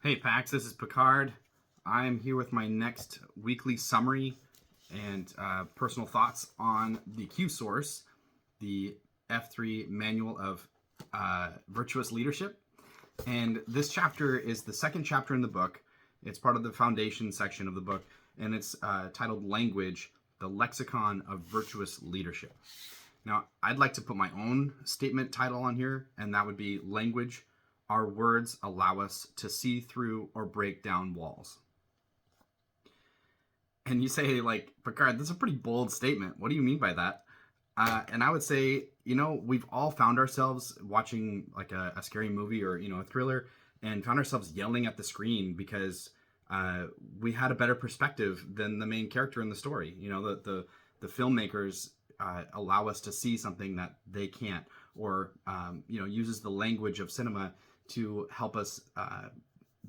Hey Pax, this is Picard. I'm here with my next weekly summary and personal thoughts on the Q Source, the F3 Manual of Virtuous Leadership. And this chapter is the second chapter in the book. It's part of the foundation section of the book, and it's titled Language, the Lexicon of Virtuous Leadership. Now, I'd like to put my own statement title on here, and that would be Language, our words allow us to see through or break down walls. And you say, like, Picard, that's a pretty bold statement. What do you mean by that? And I would say, we've all found ourselves watching like a scary movie or, a thriller and found ourselves yelling at the screen because we had a better perspective than the main character in the story. The filmmakers allow us to see something that they can't, or, uses the language of cinema to help us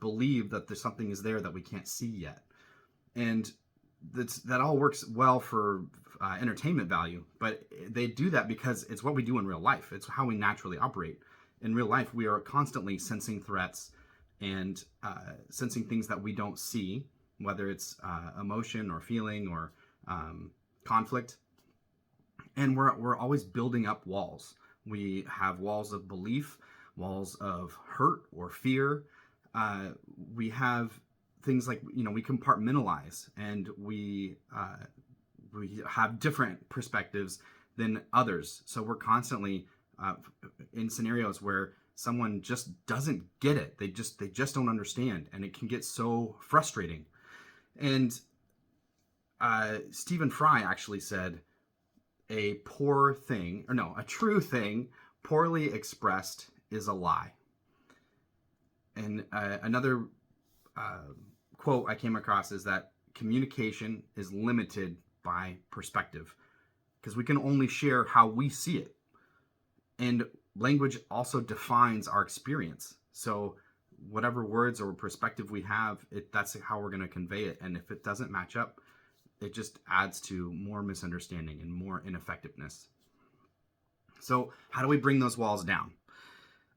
believe that there's something is there that we can't see yet. And that all works well for entertainment value, but they do that because it's what we do in real life. It's how we naturally operate. In real life, we are constantly sensing threats and sensing things that we don't see, whether it's emotion or feeling or conflict. And we're always building up walls. We have walls of belief, walls of hurt or fear. We have things like, we compartmentalize, and we have different perspectives than others. So we're constantly in scenarios where someone just doesn't get it. They just don't understand, and it can get so frustrating. And Stephen Fry actually said, a true thing poorly expressed is a lie. And another quote I came across is that communication is limited by perspective, because we can only share how we see it. And language also defines our experience. So whatever words or perspective we have, that's how we're going to convey it. And if it doesn't match up, it just adds to more misunderstanding and more ineffectiveness. So how do we bring those walls down?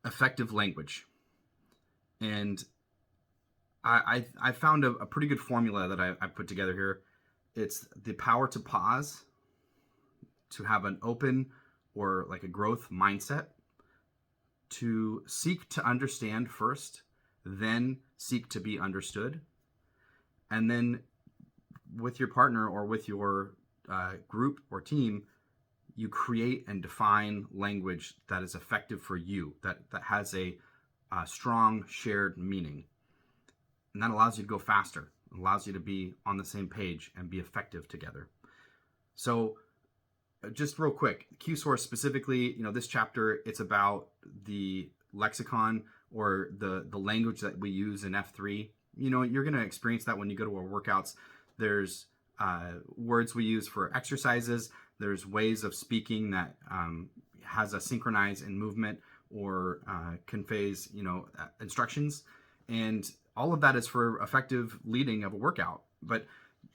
Effective language. And I found a pretty good formula that I put together here. It's the power to pause, to have an open or like a growth mindset, to seek to understand first, then seek to be understood, and then with your partner or with your group or team, you create and define language that is effective for you, that has a strong shared meaning. And that allows you to go faster. It allows you to be on the same page and be effective together. So just real quick, Q Source specifically, this chapter, it's about the lexicon or the language that we use in F3. You're going to experience that when you go to our workouts. There's words we use for exercises. There's ways of speaking that has a synchronize in movement or conveys, instructions. And all of that is for effective leading of a workout. But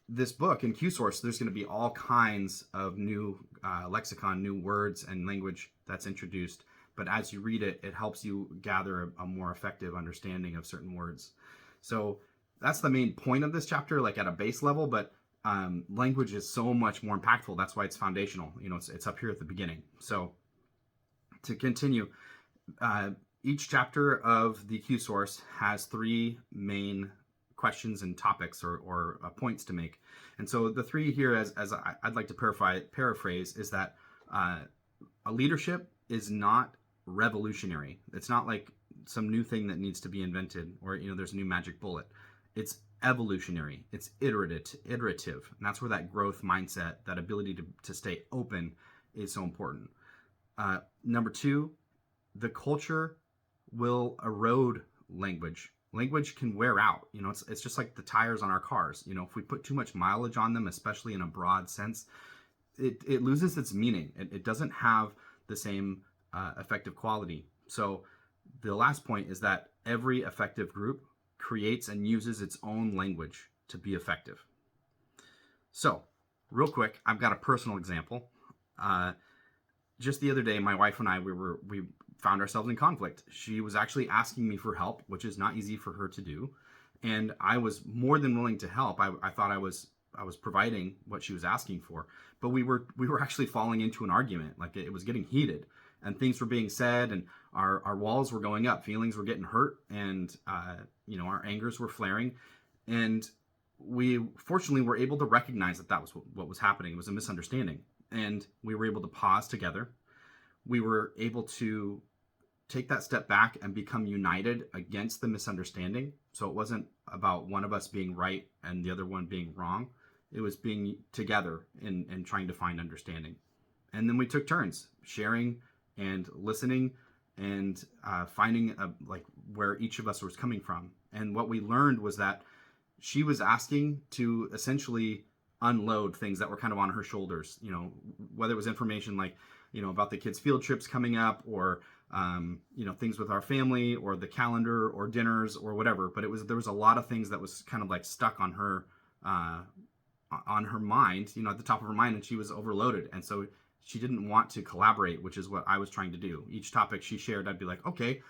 this book in Q Source, there's going to be all kinds of new lexicon, new words and language that's introduced. But as you read it, it helps you gather a more effective understanding of certain words. So that's the main point of this chapter, like at a base level. But language is so much more impactful. That's why it's foundational. It's up here at the beginning. So to continue, each chapter of the Q Source has three main questions and topics or points to make. And so the three here, as I'd like to paraphrase, is that a leadership is not revolutionary. It's not like some new thing that needs to be invented, or there's a new magic bullet. It's evolutionary. It's iterative, and that's where that growth mindset, that ability to stay open, is so important. Number two, the culture will erode language. Language can wear out. It's just like the tires on our cars. If we put too much mileage on them, especially in a broad sense, it loses its meaning. It doesn't have the same effective quality. So the last point is that every effective group creates and uses its own language to be effective. So real quick, I've got a personal example. just the other day, my wife and I, we found ourselves in conflict. She was actually asking me for help, which is not easy for her to do, and I was more than willing to help. I thought I was providing what she was asking for, but we were actually falling into an argument. Like it was getting heated, and things were being said, and our walls were going up, feelings were getting hurt, and our angers were flaring, and we fortunately were able to recognize that was what was happening. It was a misunderstanding, and we were able to pause together. We were able to take that step back and become united against the misunderstanding. So it wasn't about one of us being right and the other one being wrong. It was being together and trying to find understanding. And then we took turns sharing and listening and finding like where each of us was coming from. And what we learned was that she was asking to essentially unload things that were kind of on her shoulders, whether it was information like, about the kids' field trips coming up, or, things with our family, or the calendar, or dinners, or whatever. But there was a lot of things that was kind of like stuck on her mind, at the top of her mind, and she was overloaded. And so she didn't want to collaborate, which is what I was trying to do. Each topic she shared, I'd be like, okay,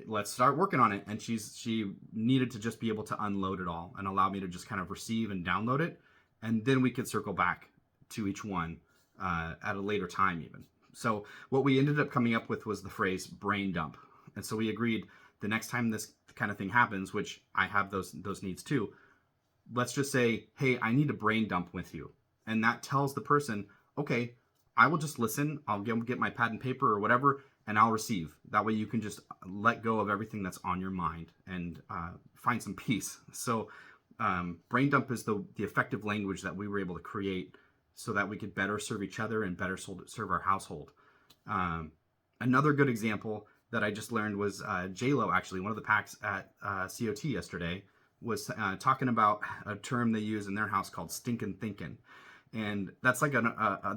let's start working on it. And she needed to just be able to unload it all and allow me to just kind of receive and download it. And then we could circle back to each one at a later time even. So what we ended up coming up with was the phrase brain dump. And so we agreed the next time this kind of thing happens, which I have those needs too, let's just say, hey, I need a brain dump with you. And that tells the person, okay, I will just listen. I'll get my pad and paper or whatever, and I'll receive. That way you can just let go of everything that's on your mind and find some peace. So brain dump is the effective language that we were able to create so that we could better serve each other and better serve our household. Another good example that I just learned was J-Lo, actually, one of the packs at COT yesterday, was talking about a term they use in their house called stinkin' thinkin'. And that's like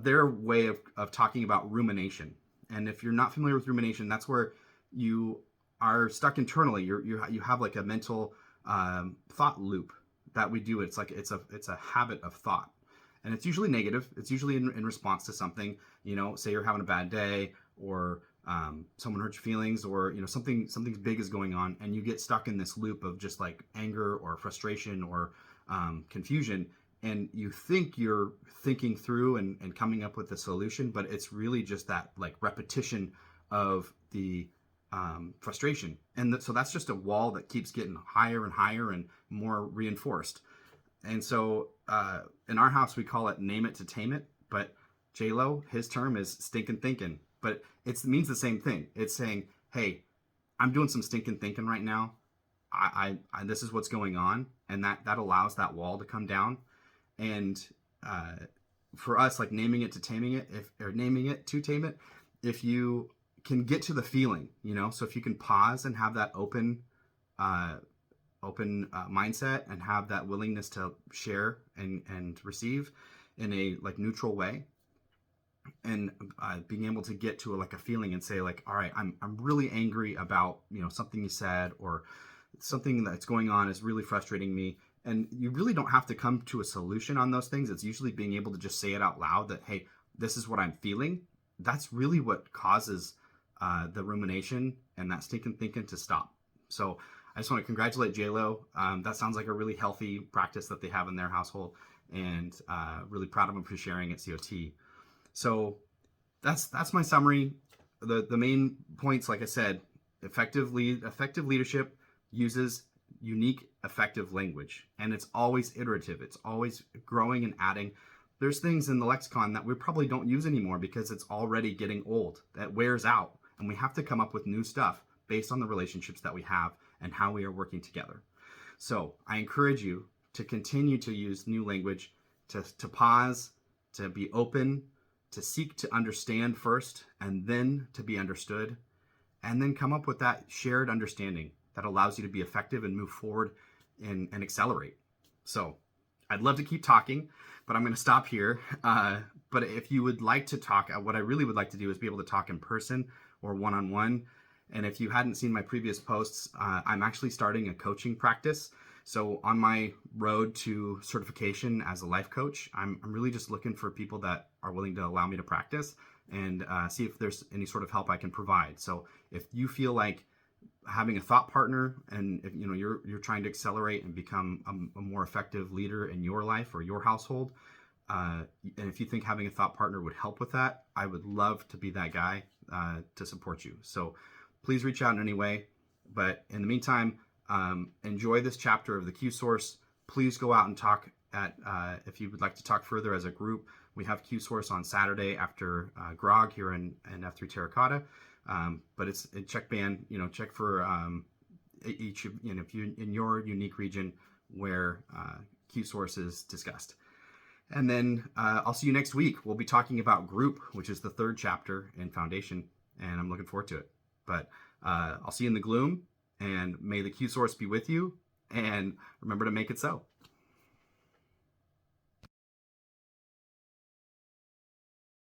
their way of talking about rumination. And if you're not familiar with rumination, that's where you are stuck internally. You have like a mental thought loop that we do. It's like it's a habit of thought, and it's usually negative. It's usually in response to something. Say you're having a bad day, or someone hurt your feelings, or something's big is going on, and you get stuck in this loop of just like anger or frustration or confusion. And you think you're thinking through and coming up with a solution, but it's really just that like repetition of the frustration. And so that's just a wall that keeps getting higher and higher and more reinforced. And so in our house, we call it name it to tame it. But J-Lo, his term is stinking thinking. But it means the same thing. It's saying, hey, I'm doing some stinking thinking right now. I this is what's going on. And that allows that wall to come down. And for us, like naming it to taming it, naming it to tame it, if you can get to the feeling, so if you can pause and have that open mindset and have that willingness to share and receive in a like neutral way, and being able to get to a feeling and say like, all right, I'm really angry about something you said, or something that's going on is really frustrating me. And you really don't have to come to a solution on those things. It's usually being able to just say it out loud that, hey, this is what I'm feeling. That's really what causes the rumination and that stinking thinking to stop. So I just want to congratulate J-Lo. That sounds like a really healthy practice that they have in their household, and really proud of them for sharing at COT. So that's my summary. The main points, like I said, effective leadership uses unique, effective language, and it's always iterative. It's always growing and adding. There's things in the lexicon that we probably don't use anymore because it's already getting old. That wears out, and we have to come up with new stuff based on the relationships that we have and how we are working together. So I encourage you to continue to use new language, to pause, to be open, to seek to understand first, and then to be understood, and then come up with that shared understanding that allows you to be effective and move forward and accelerate. So I'd love to keep talking, but I'm going to stop here. But if you would like to talk, what I really would like to do is be able to talk in person or one-on-one. And if you hadn't seen my previous posts, I'm actually starting a coaching practice. So on my road to certification as a life coach, I'm really just looking for people that are willing to allow me to practice. and see if there's any sort of help I can provide. So if you feel like having a thought partner, and if you're trying to accelerate and become a more effective leader in your life or your household, and if you think having a thought partner would help with that, I would love to be that guy to support you. So please reach out in any way. But in the meantime, enjoy this chapter of the Q Source. Please go out and talk if you would like to talk further as a group. We have Q Source on Saturday after Grog here in F3 Terracotta. But it's check band, check for each of, if you in your unique region where Q Source is discussed. And then I'll see you next week. We'll be talking about group, which is the third chapter in Foundation, and I'm looking forward to it. But I'll see you in the gloom, and may the Q Source be with you, and remember to make it so.